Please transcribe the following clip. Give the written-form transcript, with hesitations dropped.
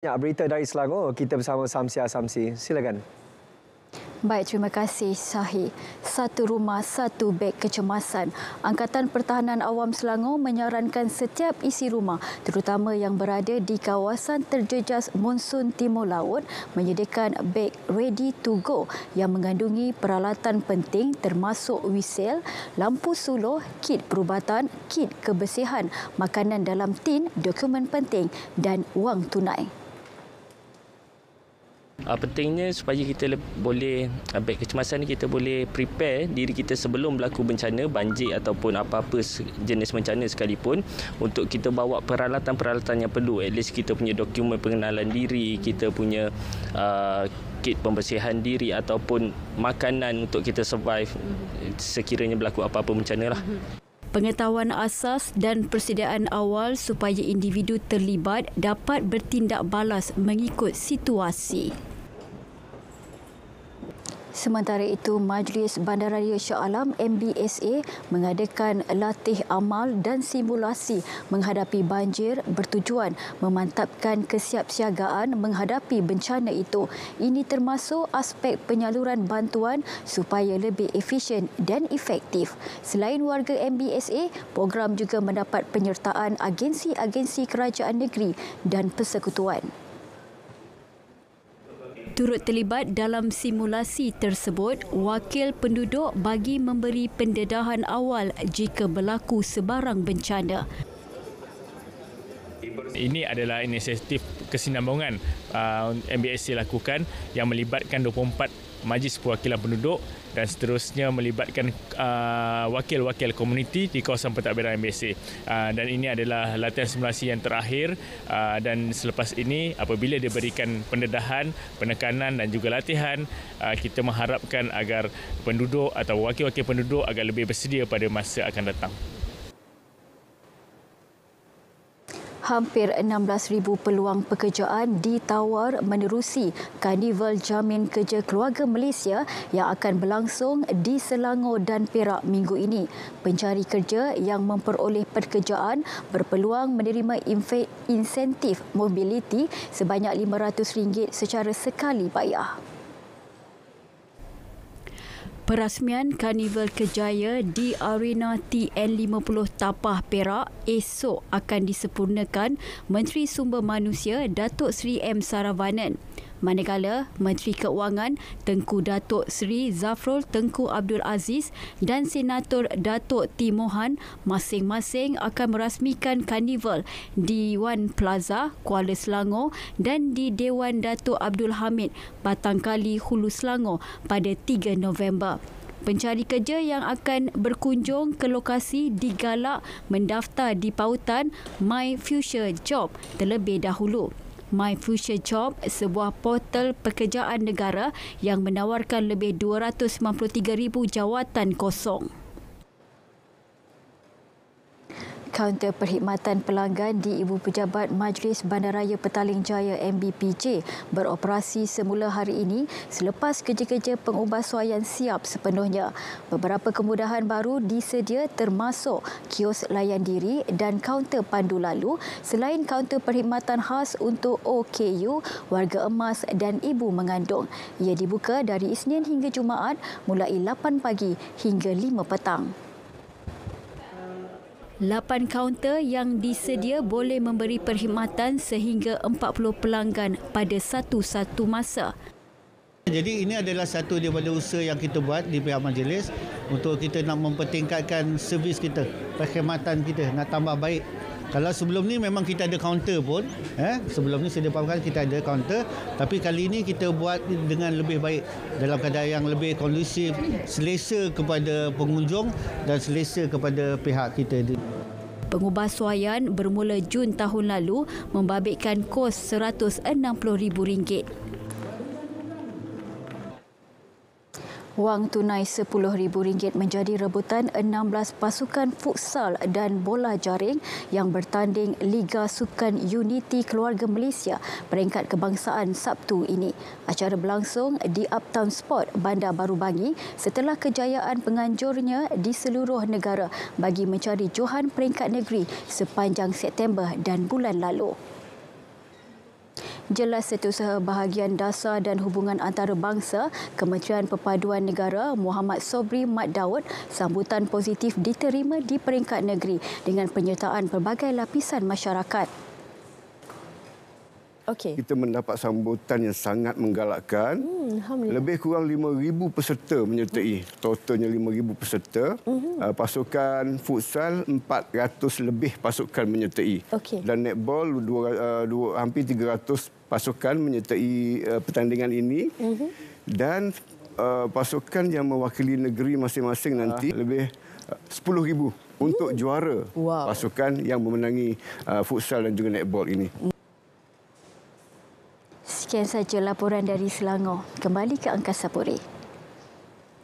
Ya, berita dari Selangor, kita bersama Samsia Samsi. Silakan. Baik, terima kasih Syahi. Satu rumah, satu beg kecemasan. Angkatan Pertahanan Awam Selangor menyarankan setiap isi rumah, terutama yang berada di kawasan terjejas monsun Timur Laut, menyediakan beg ready to go yang mengandungi peralatan penting termasuk wisel, lampu suluh, kit perubatan, kit kebersihan, makanan dalam tin, dokumen penting dan wang tunai. Pentingnya supaya kita boleh beg kecemasan ni kita boleh prepare diri kita sebelum berlaku bencana, banjir ataupun apa-apa jenis bencana sekalipun, untuk kita bawa peralatan-peralatan yang perlu. At least kita punya dokumen pengenalan diri, kita punya kit pembersihan diri ataupun makanan untuk kita survive sekiranya berlaku apa-apa bencana lah. Pengetahuan asas dan persediaan awal supaya individu terlibat dapat bertindak balas mengikut situasi. Sementara itu, Majlis Bandaraya Shah Alam MBSA mengadakan latih amal dan simulasi menghadapi banjir bertujuan memantapkan kesiapsiagaan menghadapi bencana itu. Ini termasuk aspek penyaluran bantuan supaya lebih efisien dan efektif. Selain warga MBSA, program juga mendapat penyertaan agensi-agensi kerajaan negeri dan persekutuan. Turut terlibat dalam simulasi tersebut, wakil penduduk bagi memberi pendedahan awal jika berlaku sebarang bencana. Ini adalah inisiatif kesinambungan MBSA lakukan yang melibatkan 24 Majlis Perwakilan Penduduk dan seterusnya melibatkan wakil-wakil komuniti di kawasan pentadbiran MBSA. Dan ini adalah latihan simulasi yang terakhir, dan selepas ini apabila diberikan pendedahan, penekanan dan juga latihan, kita mengharapkan agar penduduk atau wakil-wakil penduduk agar lebih bersedia pada masa akan datang. Hampir 16,000 peluang pekerjaan ditawar menerusi Karnival Jamin Kerja Keluarga Malaysia yang akan berlangsung di Selangor dan Perak minggu ini. Pencari kerja yang memperoleh pekerjaan berpeluang menerima insentif mobiliti sebanyak RM500 secara sekali bayar. Perasmian Karnival Kerjaya di Arena TN50 Tapah Perak esok akan disempurnakan Menteri Sumber Manusia Datuk Seri M. Saravanan. Manakala Menteri Keuangan Tengku Datuk Seri Zafrul Tengku Abdul Aziz dan Senator Datuk Timohan masing-masing akan merasmikan karnival di Wan Plaza, Kuala Selangor dan di Dewan Datuk Abdul Hamid, Batangkali, Hulu Selangor pada 3 November. Pencari kerja yang akan berkunjung ke lokasi digalak mendaftar di pautan My Future Job terlebih dahulu. My Future Job, sebuah portal pekerjaan negara yang menawarkan lebih 293,000 jawatan kosong. Kaunter perkhidmatan pelanggan di Ibu Pejabat Majlis Bandaraya Petaling Jaya MBPJ beroperasi semula hari ini selepas kerja-kerja pengubahsuaian siap sepenuhnya. Beberapa kemudahan baru disedia termasuk kios layan diri dan kaunter pandu lalu, selain kaunter perkhidmatan khas untuk OKU, warga emas dan ibu mengandung. Ia dibuka dari Isnin hingga Jumaat mulai 8 pagi hingga 5 petang. 8 kaunter yang disedia boleh memberi perkhidmatan sehingga 40 pelanggan pada satu masa. Jadi ini adalah satu daripada usaha yang kita buat di pihak majlis untuk kita nak mempertingkatkan servis kita, perkhidmatan kita nak tambah baik. Kalau sebelum ni memang kita ada kaunter pun, sebelum ni saya fahamkan kita ada kaunter, tapi kali ini kita buat dengan lebih baik dalam keadaan yang lebih kondusif, selesa kepada pengunjung dan selesa kepada pihak kita. Pengubahsuaian bermula Jun tahun lalu membabitkan kos RM160,000. Wang tunai RM10,000 menjadi rebutan 16 pasukan futsal dan bola jaring yang bertanding Liga Sukan Unity Keluarga Malaysia peringkat kebangsaan Sabtu ini. Acara berlangsung di Uptown Sport, Bandar Baru Bangi setelah kejayaan penganjurnya di seluruh negara bagi mencari johan peringkat negeri sepanjang September dan bulan lalu. Jelas Setiausaha Bahagian Dasar dan Hubungan Antarabangsa Kementerian Perpaduan Negara Muhammad Sobri Mat Daud sambutan positif diterima di peringkat negeri dengan penyertaan pelbagai lapisan masyarakat. Okey. Kita mendapat sambutan yang sangat menggalakkan. Lebih kurang 5,000 peserta menyertai. Totalnya 5,000 peserta. Pasukan futsal 400 lebih pasukan menyertai. Okey. Dan netball hampir 300 pasukan menyertai pertandingan ini. Dan pasukan yang mewakili negeri masing-masing nanti lebih 10,000 untuk juara pasukan yang memenangi futsal dan juga netball ini. Sekian saja laporan dari Selangor. Kembali ke Angkasa Puri.